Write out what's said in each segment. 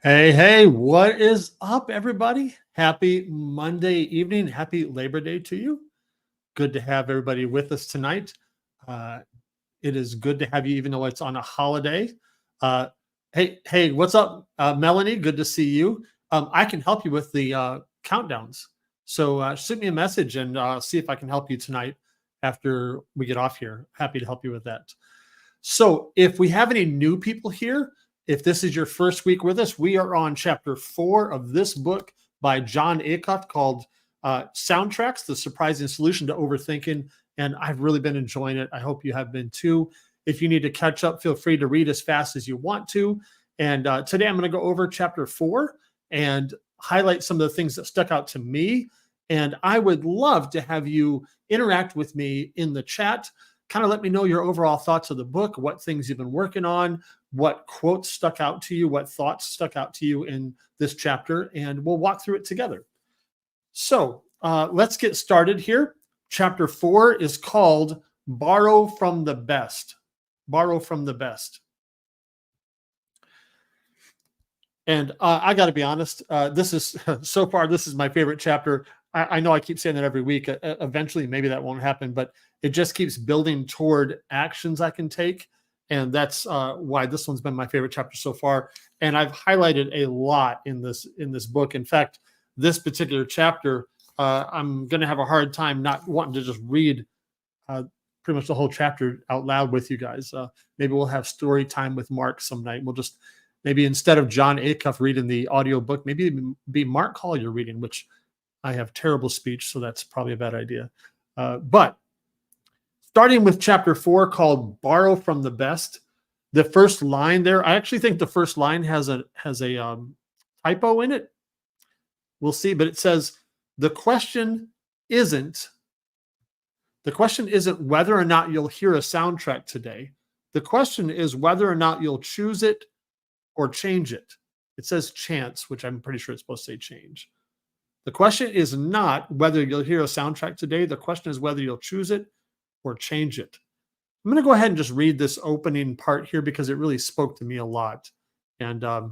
Hey, hey, what is up, everybody? Happy Monday evening. Happy Labor Day to you. Good to have everybody with us tonight. Uh, it is good to have you, even though it's on a holiday. Uh, hey, what's up, Melanie? Good to see you. I can help you with the countdowns. So shoot me a message and see if I can help you tonight after we get off here. Happy to help you with that. So, if we have any new people here, if this is your first week with us, we are on chapter 4 of this book by John Acuff called Soundtracks, The Surprising Solution to Overthinking. And I've really been enjoying it. I hope you have been too. If you need to catch up, feel free to read as fast as you want to. And today I'm going to go over chapter 4 and highlight some of the things that stuck out to me. And I would love to have you interact with me in the chat. Kind of let me know your overall thoughts of the book, what things you've been working on, what quotes stuck out to you, what thoughts stuck out to you in this chapter, and we'll walk through it together. So let's get started here. Chapter 4 is called Borrow from the Best. Borrow from the Best. And I got to be honest, this is so far, this is my favorite chapter. I know I keep saying that every week. Eventually, maybe that won't happen, but it just keeps building toward actions I can take. And that's why this one's been my favorite chapter so far. And I've highlighted a lot in this book. In fact, this particular chapter, I'm going to have a hard time not wanting to just read pretty much the whole chapter out loud with you guys. Maybe we'll have story time with Mark some night. We'll just maybe instead of John Acuff reading the audio book, maybe it'd be Mark Collier reading, which I have terrible speech, so that's probably a bad idea. But starting with chapter 4 called Borrow from the Best, the first line there, I actually think the first line has a typo in it. We'll see, but it says, the question isn't whether or not you'll hear a soundtrack today. The question is whether or not you'll choose it or change it. It says chance, which I'm pretty sure it's supposed to say change. The question is not whether you'll hear a soundtrack today. The question is whether you'll choose it or change it. I'm going to go ahead and just read this opening part here because it really spoke to me a lot. And I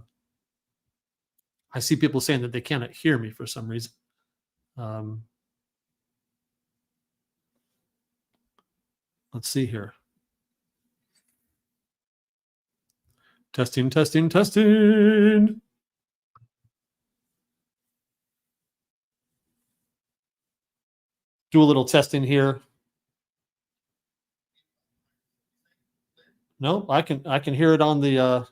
see people saying that they cannot hear me for some reason. Let's see here. Testing. Do a little testing here. No, I can hear it on the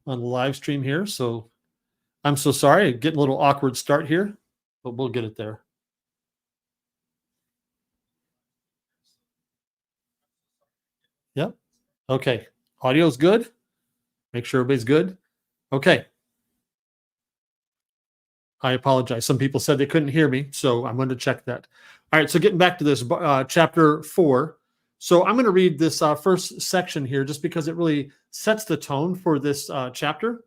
live stream here. So I'm so sorry, getting a little awkward start here, but we'll get it there. Yep. Okay. Audio's good. Make sure everybody's good. Okay. I apologize. Some people said they couldn't hear me, so I'm going to check that. All right. So getting back to this chapter 4. So I'm going to read this first section here just because it really sets the tone for this chapter.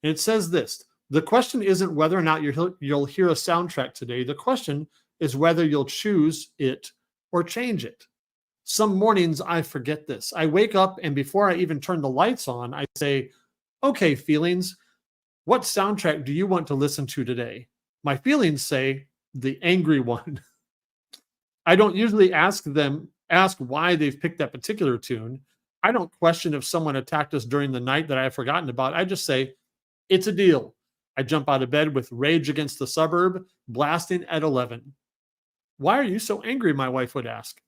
And it says this: the question isn't whether or not you'll hear a soundtrack today. The question is whether you'll choose it or change it. Some mornings I forget this. I wake up and before I even turn the lights on, I say, okay, feelings, what soundtrack do you want to listen to today? My feelings say the angry one. I don't usually ask why they've picked that particular tune. I don't question if someone attacked us during the night that I have forgotten about. I just say, it's a deal. I jump out of bed with Rage Against the Suburb blasting at 11. Why are you so angry? My wife would ask.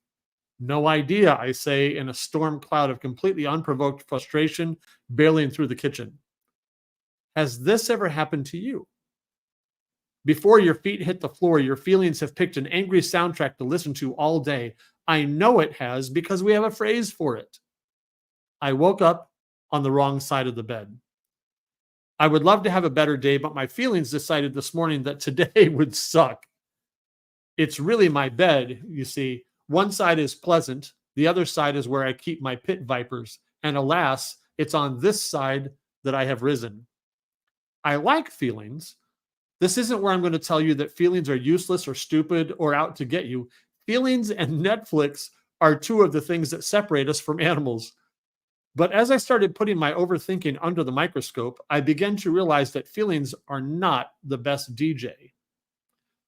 No idea, I say in a storm cloud of completely unprovoked frustration barreling through the kitchen. Has this ever happened to you? Before your feet hit the floor, your feelings have picked an angry soundtrack to listen to all day. I know it has because we have a phrase for it. I woke up on the wrong side of the bed. I would love to have a better day, but my feelings decided this morning that today would suck. It's really my bed, you see. One side is pleasant. The other side is where I keep my pit vipers. And alas, it's on this side that I have risen. I like feelings. This isn't where I'm going to tell you that feelings are useless or stupid or out to get you. Feelings and Netflix are two of the things that separate us from animals. But as I started putting my overthinking under the microscope, I began to realize that feelings are not the best DJ.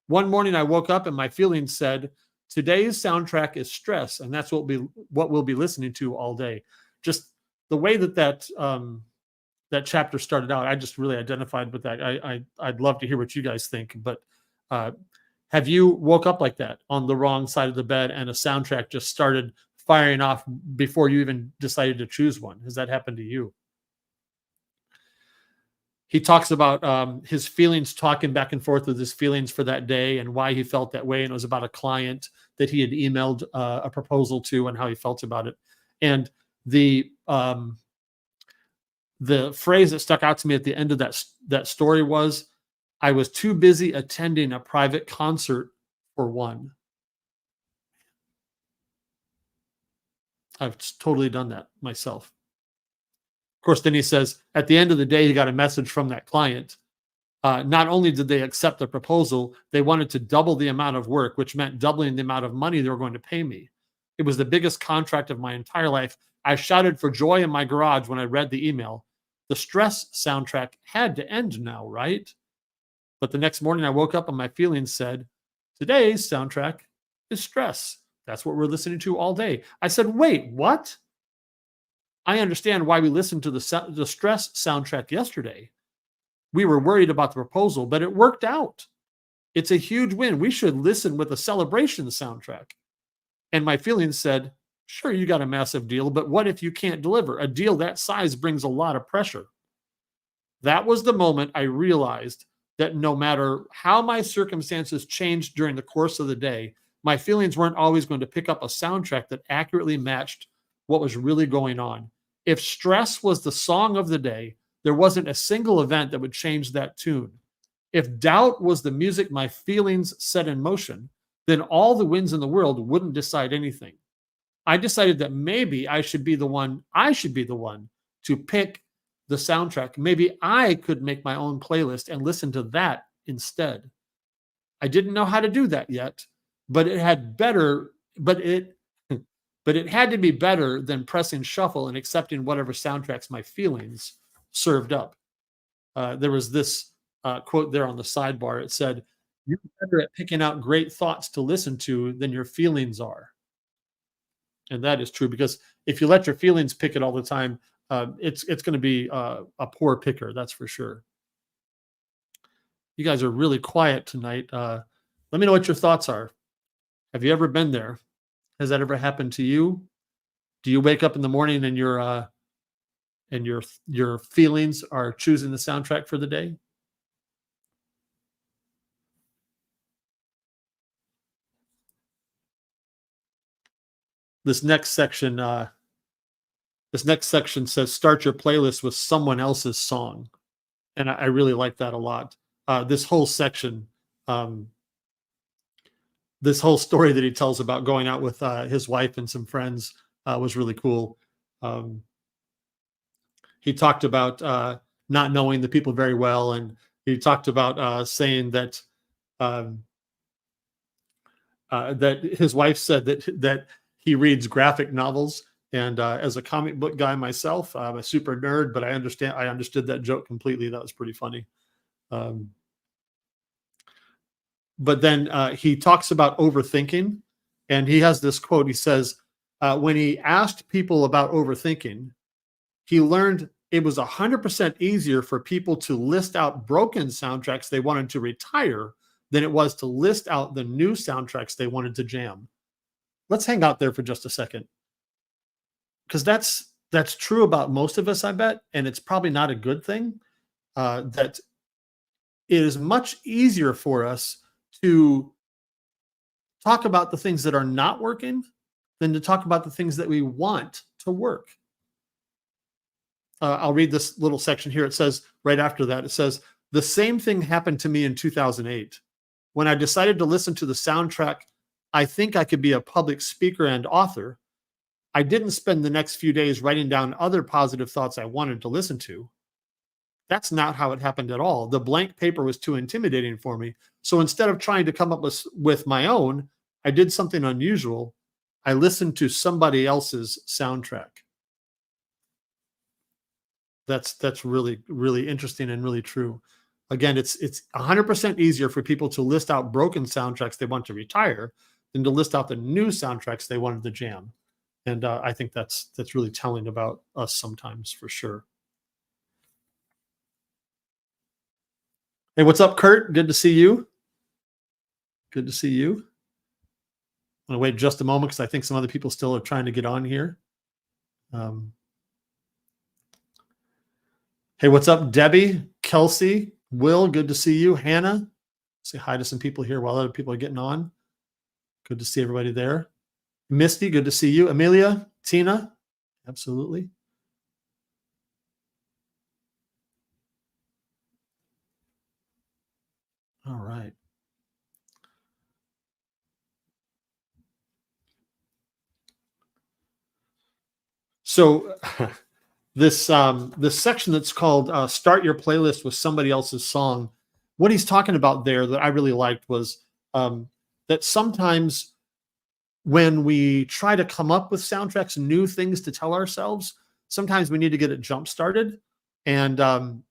One morning I woke up and my feelings said, today's soundtrack is stress, and that's what we'll be listening to all day. Just the way that chapter started out, I just really identified with that. I'd love to hear what you guys think, but uh, have you woke up like that on the wrong side of the bed and a soundtrack just started firing off before you even decided to choose one? Has that happened to you? He talks about his feelings, talking back and forth with his feelings for that day and why he felt that way. And it was about a client that he had emailed a proposal to and how he felt about it. And the phrase that stuck out to me at the end of that story was, I was too busy attending a private concert for one. I've totally done that myself. Of course, then he says, at the end of the day, he got a message from that client. Not only did they accept the proposal, they wanted to double the amount of work, which meant doubling the amount of money they were going to pay me. It was the biggest contract of my entire life. I shouted for joy in my garage when I read the email. The stress soundtrack had to end now, right? But the next morning I woke up and my feelings said, today's soundtrack is stress. That's what we're listening to all day. I said, wait, what? I understand why we listened to the stress soundtrack yesterday. We were worried about the proposal, but it worked out. It's a huge win. We should listen with a celebration soundtrack. And my feelings said, sure, you got a massive deal, but what if you can't deliver? A deal that size brings a lot of pressure. That was the moment I realized that no matter how my circumstances changed during the course of the day, my feelings weren't always going to pick up a soundtrack that accurately matched what was really going on. If stress was the song of the day, there wasn't a single event that would change that tune. If doubt was the music my feelings set in motion, then all the winds in the world wouldn't decide anything. I decided that maybe I should be the one to pick the soundtrack. Maybe I could make my own playlist and listen to that instead. I didn't know how to do that yet, but it had to be better than pressing shuffle and accepting whatever soundtracks my feelings served up. There was this quote there on the sidebar. It said, you're better at picking out great thoughts to listen to than your feelings are. And that is true, because if you let your feelings pick it all the time, it's going to be a poor picker, that's for sure. You guys are really quiet tonight. Let me know what your thoughts are. Have you ever been there? Has that ever happened to you? Do you wake up in the morning and your feelings are choosing the soundtrack for the day? This next section says start your playlist with someone else's song, and I really like that a lot. This whole section, this whole story that he tells about going out with his wife and some friends was really cool. He talked about not knowing the people very well, and he talked about saying that that his wife said that he reads graphic novels, and as a comic book guy myself, I'm a super nerd, but I understood that joke completely. That was pretty funny. But then he talks about overthinking, and he has this quote. He says, when he asked people about overthinking, he learned it was 100% easier for people to list out broken soundtracks they wanted to retire than it was to list out the new soundtracks they wanted to jam. Let's hang out there for just a second, because that's true about most of us, I bet, and it's probably not a good thing. That it is much easier for us to talk about the things that are not working than to talk about the things that we want to work. I'll read this little section here. It says right after that, it says, the same thing happened to me in 2008. When I decided to listen to the soundtrack, I think I could be a public speaker and author. I didn't spend the next few days writing down other positive thoughts I wanted to listen to. That's not how it happened at all. The blank paper was too intimidating for me. So instead of trying to come up with my own, I did something unusual. I listened to somebody else's soundtrack. That's really, really interesting and really true. Again, it's 100% easier for people to list out broken soundtracks they want to retire than to list out the new soundtracks they wanted to jam. And I think that's really telling about us sometimes, for sure. Hey, what's up, Kurt? Good to see you. Good to see you. I'm gonna wait just a moment because I think some other people still are trying to get on here. Um, hey, what's up, Debbie, Kelsey, Will? Good to see you. Hannah, say hi to some people here while other people are getting on. Good to see everybody there. Misty, good to see you. Amelia, Tina, absolutely. All right. So this section that's called "Start Your Playlist with Somebody Else's Song," what he's talking about there that I really liked was that sometimes when we try to come up with soundtracks, new things to tell ourselves, sometimes we need to get it jump started, and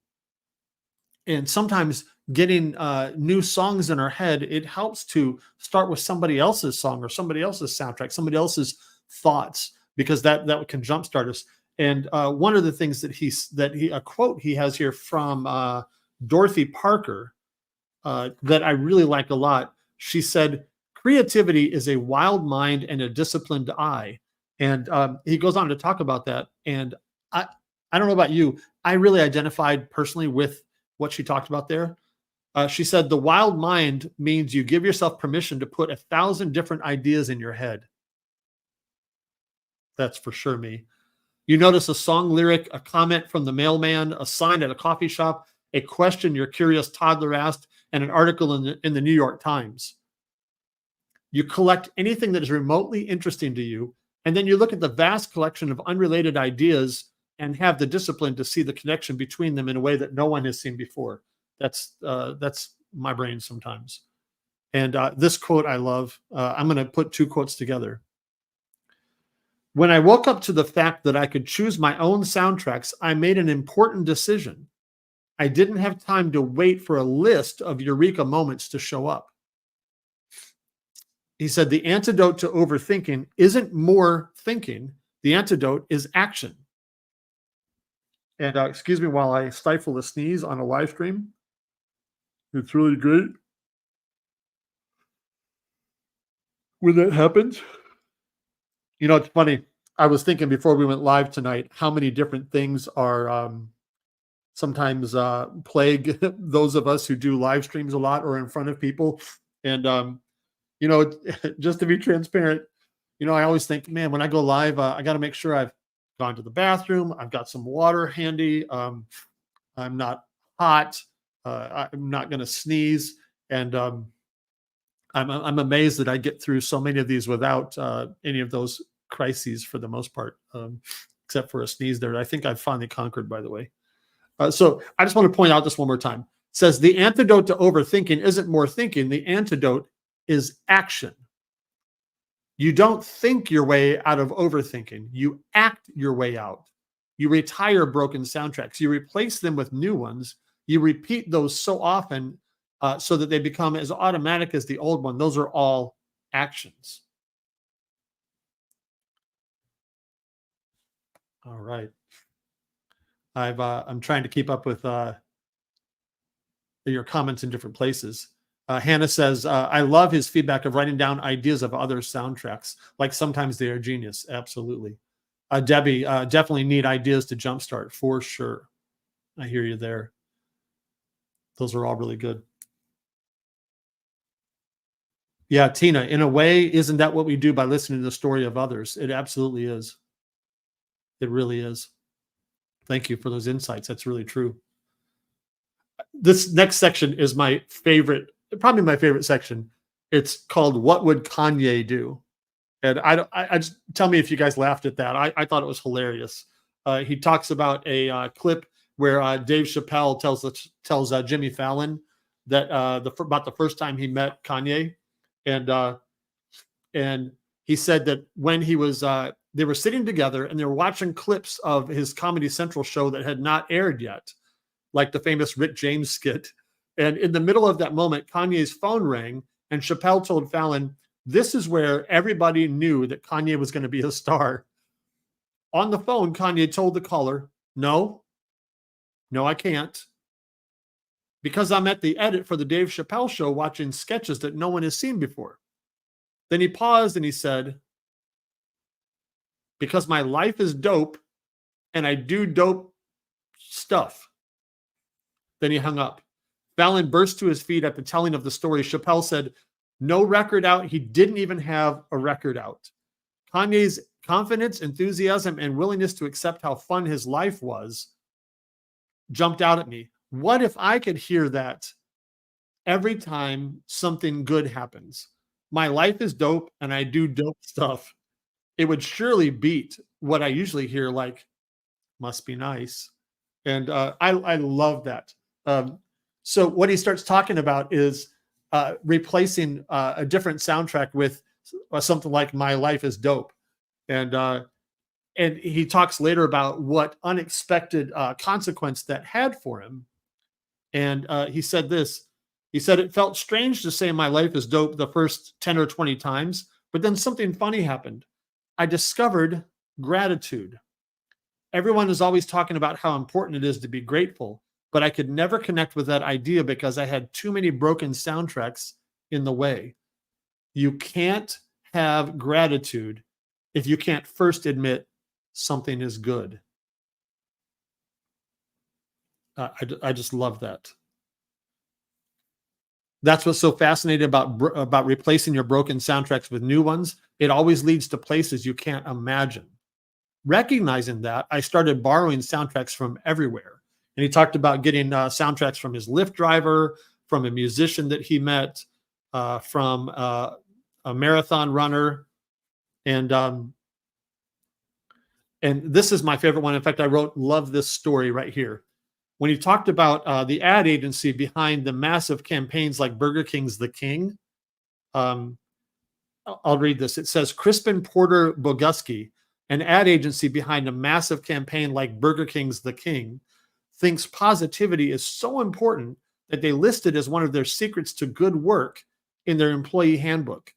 sometimes getting new songs in our head, it helps to start with somebody else's song or somebody else's soundtrack, somebody else's thoughts, because that can jumpstart us. And one of the things a quote he has here from Dorothy Parker that I really like a lot. She said, "Creativity is a wild mind and a disciplined eye." And he goes on to talk about that. And I don't know about you, I really identified personally with what she talked about there. She said, "The wild mind means you give yourself permission to put 1,000 different ideas in your head." That's for sure me. You notice a song lyric, a comment from the mailman, a sign at a coffee shop, a question your curious toddler asked, and an article in the New York Times. You collect anything that is remotely interesting to you, and then you look at the vast collection of unrelated ideas and have the discipline to see the connection between them in a way that no one has seen before. That's my brain sometimes. And this quote I love. I'm going to put two quotes together. "When I woke up to the fact that I could choose my own soundtracks, I made an important decision. I didn't have time to wait for a list of eureka moments to show up." He said, "The antidote to overthinking isn't more thinking. The antidote is action." And excuse me while I stifle a sneeze on a live stream. It's really great when that happens. You know, it's funny. I was thinking before we went live tonight how many different things are sometimes plague those of us who do live streams a lot or in front of people. And you know, just to be transparent, you know, I always think, man, when I go live, I got to make sure I've gone to the bathroom, I've got some water handy, I'm not hot, I'm not going to sneeze, and I'm amazed that I get through so many of these without any of those crises for the most part, except for a sneeze there. I think I've finally conquered, by the way. So I just want to point out this one more time. It says the antidote to overthinking isn't more thinking. The antidote is action. You don't think your way out of overthinking. You act your way out. You retire broken soundtracks. You replace them with new ones. You repeat those so often so that they become as automatic as the old one. Those are all actions. All right. I'm trying to keep up with your comments in different places. Hannah says, "I love his feedback of writing down ideas of other soundtracks. Like sometimes they are genius." Absolutely. Debbie, definitely need ideas to jumpstart for sure. I hear you there. Those are all really good. Yeah, Tina, in a way, isn't that what we do by listening to the story of others? It absolutely is. It really is. Thank you for those insights. That's really true. This next section is my favorite, probably my favorite section. It's called "What Would Kanye Do?" And I just tell me if you guys laughed at that. I thought it was hilarious. He talks about a clip where Dave Chappelle tells Jimmy Fallon that about the first time he met Kanye, and and he said that when he was they were sitting together and they were watching clips of his Comedy Central show that had not aired yet, like the famous Rick James skit. And in the middle of that moment, Kanye's phone rang and Chappelle told Fallon, this is where everybody knew that Kanye was going to be a star. On the phone, Kanye told the caller, no, I can't. Because I'm at the edit for the Dave Chappelle show watching sketches that no one has seen before. Then he paused and he said, because my life is dope and I do dope stuff. Then he hung up. Fallon burst to his feet at the telling of the story. Chappelle said, no record out. He didn't even have a record out. Kanye's confidence, enthusiasm, and willingness to accept how fun his life was jumped out at me. What if I could hear that every time something good happens? My life is dope and I do dope stuff. It would surely beat what I usually hear, like, must be nice. And I love that. So what he starts talking about is replacing a different soundtrack with something like My Life is Dope. And he talks later about what unexpected consequence that had for him. And he said this. He said, it felt strange to say my life is dope the first 10 or 20 times, but then something funny happened. I discovered gratitude. Everyone is always talking about how important it is to be grateful, but I could never connect with that idea because I had too many broken soundtracks in the way. You can't have gratitude if you can't first admit something is good. I just love that. That's what's so fascinating about replacing your broken soundtracks with new ones. It always leads to places you can't imagine. Recognizing that, I started borrowing soundtracks from everywhere. And he talked about getting soundtracks from his Lyft driver, from a musician that he met, from a marathon runner. And this is my favorite one. In fact, I love this story right here. When he talked about the ad agency behind the massive campaigns like Burger King's The King, I'll read this. It says, Crispin Porter Boguski, an ad agency behind a massive campaign like Burger King's The King, thinks positivity is so important that they list it as one of their secrets to good work in their employee handbook.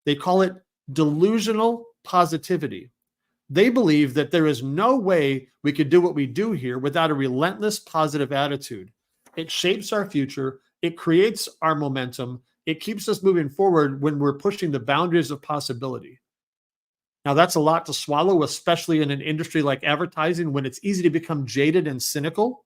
They call it delusional positivity. They believe that there is no way we could do what we do here without a relentless positive attitude. It shapes our future. It creates our momentum. It keeps us moving forward when we're pushing the boundaries of possibility. Now, that's a lot to swallow, especially in an industry like advertising when it's easy to become jaded and cynical.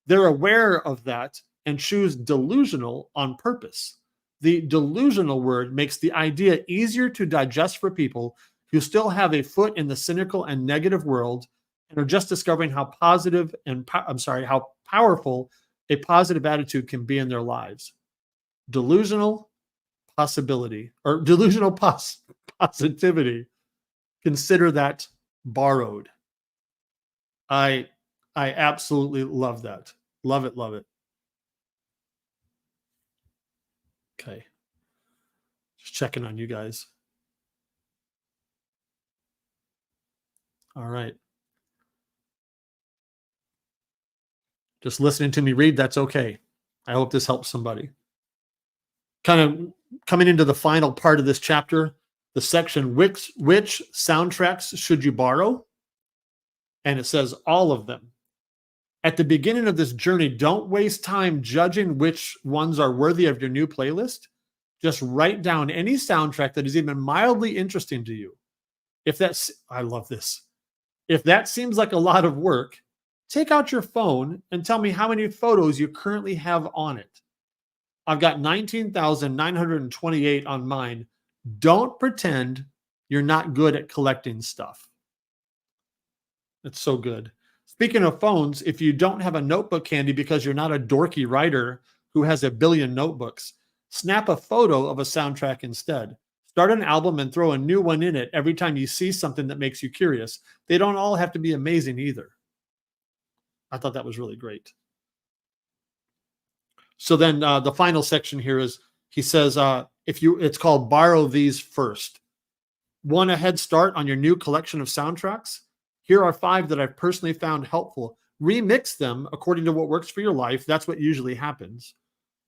They're aware of that and choose delusional on purpose. The delusional word makes the idea easier to digest for people who still have a foot in the cynical and negative world and are just discovering how how powerful a positive attitude can be in their lives. Delusional possibility or delusional positivity. Consider that borrowed. I absolutely love that. Love it, love it. Okay. Just checking on you guys. All right. Just listening to me read, that's okay. I hope this helps somebody. Kind of coming into the final part of this chapter, the section, which soundtracks should you borrow? And it says all of them. At the beginning of this journey, don't waste time judging which ones are worthy of your new playlist. Just write down any soundtrack that is even mildly interesting to you. I love this. If that seems like a lot of work, take out your phone and tell me how many photos you currently have on it. I've got 19,928 on mine. Don't pretend you're not good at collecting stuff. It's so good. Speaking of phones, if you don't have a notebook handy because you're not a dorky writer who has a billion notebooks, snap a photo of a soundtrack instead. Start an album and throw a new one in it every time you see something that makes you curious. They don't all have to be amazing either. I thought that was really great. So then the final section here is, he says, it's called borrow these first. Want a head start on your new collection of soundtracks? Here are 5 that I've personally found helpful. Remix them according to what works for your life. That's what usually happens.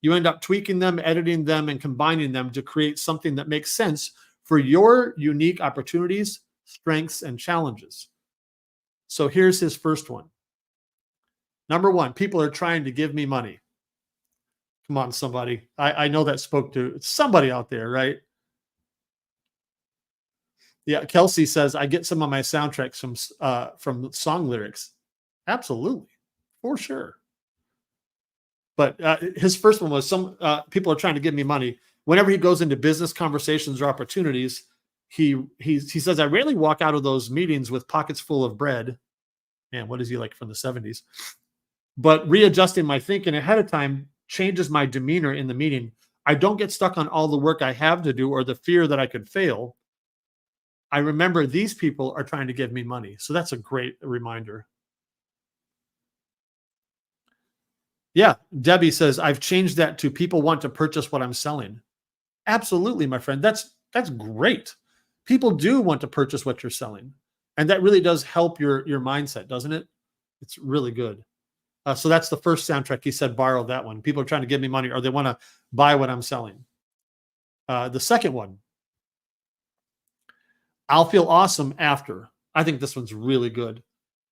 You end up tweaking them, editing them, and combining them to create something that makes sense for your unique opportunities, strengths, and challenges. So here's his first one. Number 1, people are trying to give me money. Come on, somebody. I know that spoke to somebody out there, right? Yeah, Kelsey says I get some of my soundtracks from song lyrics. Absolutely, for sure. But his first one was some people are trying to give me money. Whenever he goes into business conversations or opportunities, he says I rarely walk out of those meetings with pockets full of bread. Man, what is he like from the 70s? But readjusting my thinking ahead of time changes my demeanor in the meeting. I don't get stuck on all the work I have to do or the fear that I could fail. I remember these people are trying to give me money. So that's a great reminder. Yeah, Debbie says I've changed that to people want to purchase what I'm selling. Absolutely, my friend. That's great. People do want to purchase what you're selling. And that really does help your mindset, doesn't it? It's really good. So that's the first soundtrack. He said, borrow that one. People are trying to give me money or they want to buy what I'm selling. The second one, I'll feel awesome after. I think this one's really good.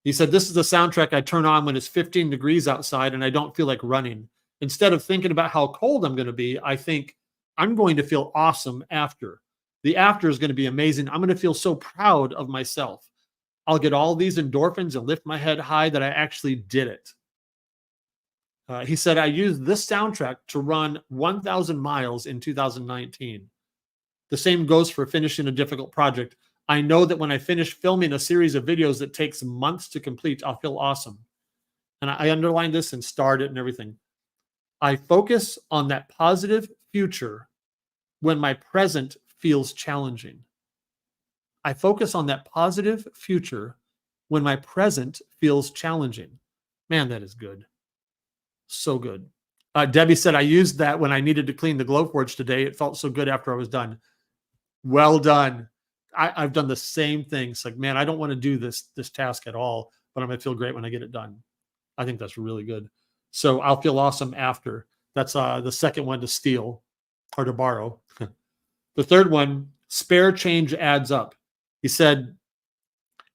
He said, this is the soundtrack I turn on when it's 15 degrees outside and I don't feel like running. Instead of thinking about how cold I'm going to be, I think I'm going to feel awesome after. The after is going to be amazing. I'm going to feel so proud of myself. I'll get all these endorphins and lift my head high that I actually did it. He said, I used this soundtrack to run 1,000 miles in 2019. The same goes for finishing a difficult project. I know that when I finish filming a series of videos that takes months to complete, I'll feel awesome. And I underlined this and starred it and everything. I focus on that positive future when my present feels challenging. I focus on that positive future when my present feels challenging. Man, that is good. So good. Debbie said, I used that when I needed to clean the Glowforge today. It felt so good after I was done. Well done. I've done the same thing. It's like, man, I don't want to do this task at all, but I'm going to feel great when I get it done. I think that's really good. So I'll feel awesome after. That's the second one to steal or to borrow. The third one, spare change adds up. He said,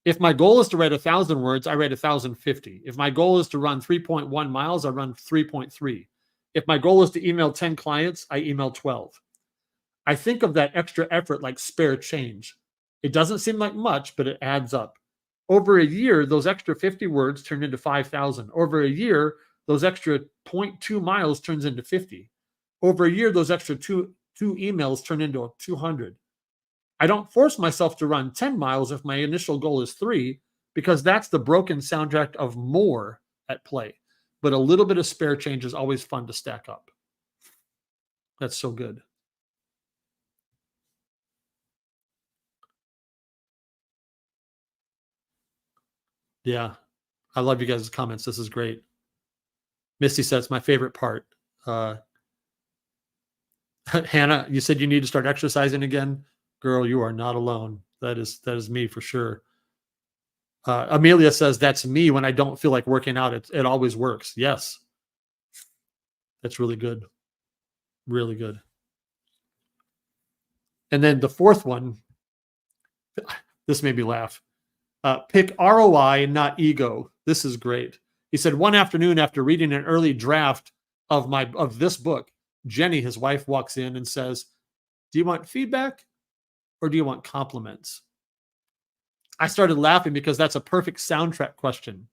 if my goal is to write 1,000 words, I write 1,050. If my goal is to run 3.1 miles, I run 3.3. If my goal is to email 10 clients, I email 12. I think of that extra effort like spare change. It doesn't seem like much, but it adds up. Over a year, those extra 50 words turn into 5,000. Over a year, those extra 0.2 miles turns into 50. Over a year, those extra two emails turn into 200. I don't force myself to run 10 miles if my initial goal is 3, because that's the broken soundtrack of more at play. But a little bit of spare change is always fun to stack up. That's so good. Yeah. I love you guys' comments. This is great. Misty says, my favorite part. Hannah, you said you need to start exercising again. Girl, you are not alone. That is me for sure. Amelia says, that's me when I don't feel like working out. It always works. Yes. That's really good. Really good. And then the fourth one, this made me laugh. Pick ROI, not ego. This is great. He said, one afternoon after reading an early draft of this book, Jenny, his wife, walks in and says, do you want feedback or do you want compliments? I started laughing because that's a perfect soundtrack question.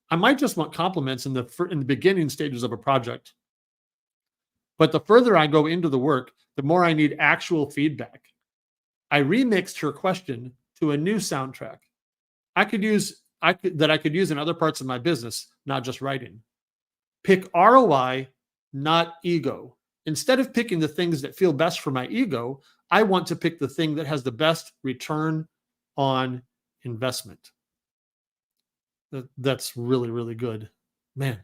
I might just want compliments in the beginning stages of a project. But the further I go into the work, the more I need actual feedback. I remixed her question to a new soundtrack I could use in other parts of my business, not just writing. Pick ROI, not ego. Instead of picking the things that feel best for my ego, I want to pick the thing that has the best return on investment. That's really, really good. Man.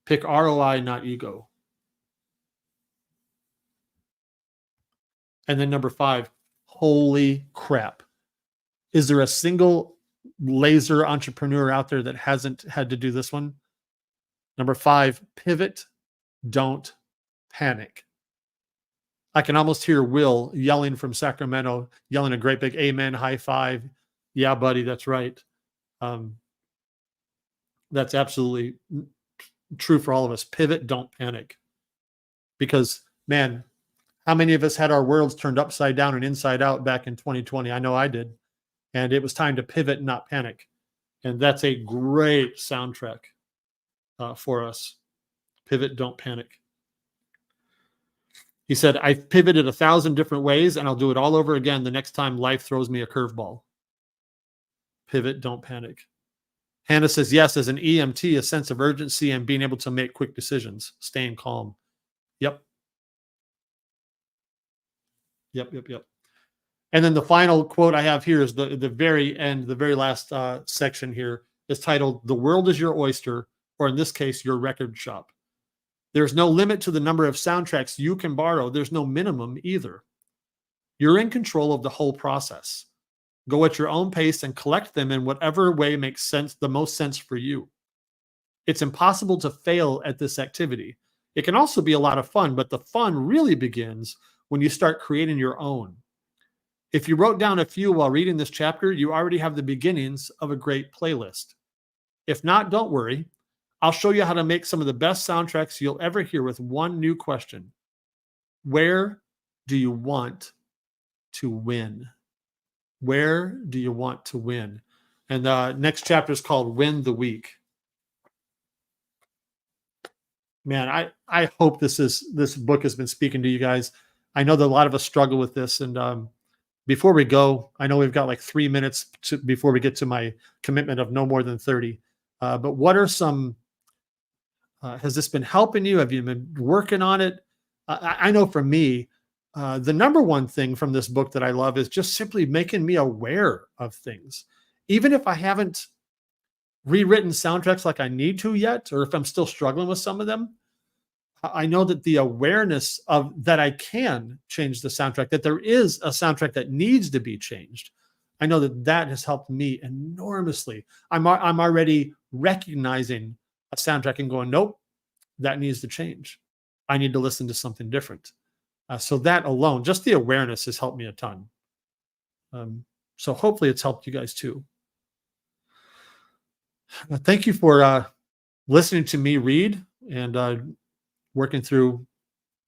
Pick ROI, not ego. And then number 5, Holy crap. Is there a single laser entrepreneur out there that hasn't had to do this one? Number 5, pivot, don't panic. I can almost hear Will yelling from Sacramento, yelling a great big amen, high five. Yeah, buddy, that's right. That's absolutely true for all of us. Pivot, don't panic. Because, man, how many of us had our worlds turned upside down and inside out back in 2020? I know I did. And it was time to pivot and not panic. And that's a great soundtrack for us. Pivot, don't panic. He said, I've pivoted 1,000 different ways and I'll do it all over again the next time life throws me a curveball. Pivot, don't panic. Hannah says, yes, as an EMT, a sense of urgency and being able to make quick decisions, staying calm. Yep. And then the final quote I have here is the very end, the very last section here is titled, The World is Your Oyster, or in this case, your record shop. There's no limit to the number of soundtracks you can borrow. There's no minimum either. You're in control of the whole process. Go at your own pace and collect them in whatever way makes sense, the most sense for you. It's impossible to fail at this activity. It can also be a lot of fun, but the fun really begins when you start creating your own. If you wrote down a few while reading this chapter, you already have the beginnings of a great playlist. If not, don't worry. I'll show you how to make some of the best soundtracks you'll ever hear with one new question. Where do you want to win? Where do you want to win? And the next chapter is called Win the Week. Man, I hope this book has been speaking to you guys. I know that a lot of us struggle with this. And before we go, I know we've got like 3 minutes before we get to my commitment of no more than 30. But what are some, has this been helping you? Have you been working on it? I know for me, the number one thing from this book that I love is just simply making me aware of things. Even if I haven't rewritten soundtracks like I need to yet, or if I'm still struggling with some of them, I know that the awareness of that I can change the soundtrack, that there is a soundtrack that needs to be changed. I know that has helped me enormously. I'm already recognizing a soundtrack and going, nope, that needs to change. I need to listen to something different. So that alone, just the awareness has helped me a ton. So hopefully it's helped you guys too. Thank you for listening to me read and working through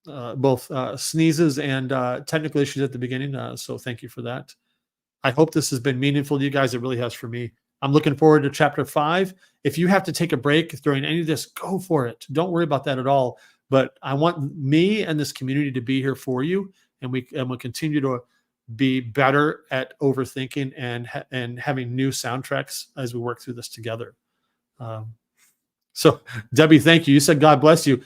both sneezes and technical issues at the beginning. So thank you for that. I hope this has been meaningful to you guys. It really has for me. I'm looking forward to chapter 5. If you have to take a break during any of this, go for it. Don't worry about that at all. But I want me and this community to be here for you, and we'll continue to be better at overthinking and having new soundtracks as we work through this together. So Debbie, thank you. You said God bless you.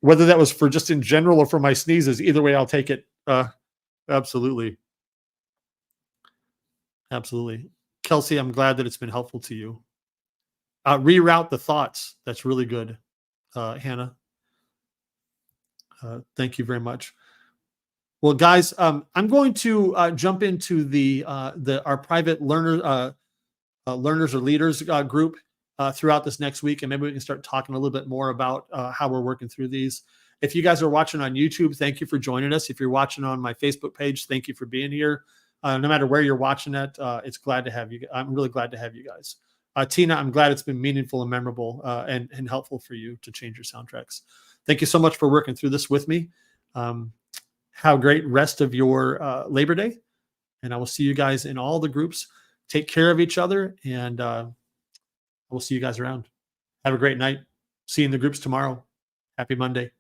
Whether that was for just in general or for my sneezes, either way, I'll take it. Absolutely. Kelsey, I'm glad that it's been helpful to you. Reroute the thoughts. That's really good, Hannah. Thank you very much. Well, guys, I'm going to jump into our private learners or leaders group throughout this next week, and maybe we can start talking a little bit more about how we're working through these. If you guys are watching on YouTube, thank you for joining us. If you're watching on my Facebook page, thank you for being here. No matter where you're watching it, it's glad to have you. I'm really glad to have you guys. Tina, I'm glad it's been meaningful and memorable and helpful for you to change your soundtracks. Thank you so much for working through this with me. Have a great rest of your Labor Day, and I will see you guys in all the groups. Take care of each other, and we'll see you guys around. Have a great night. See you in the groups tomorrow. Happy Monday.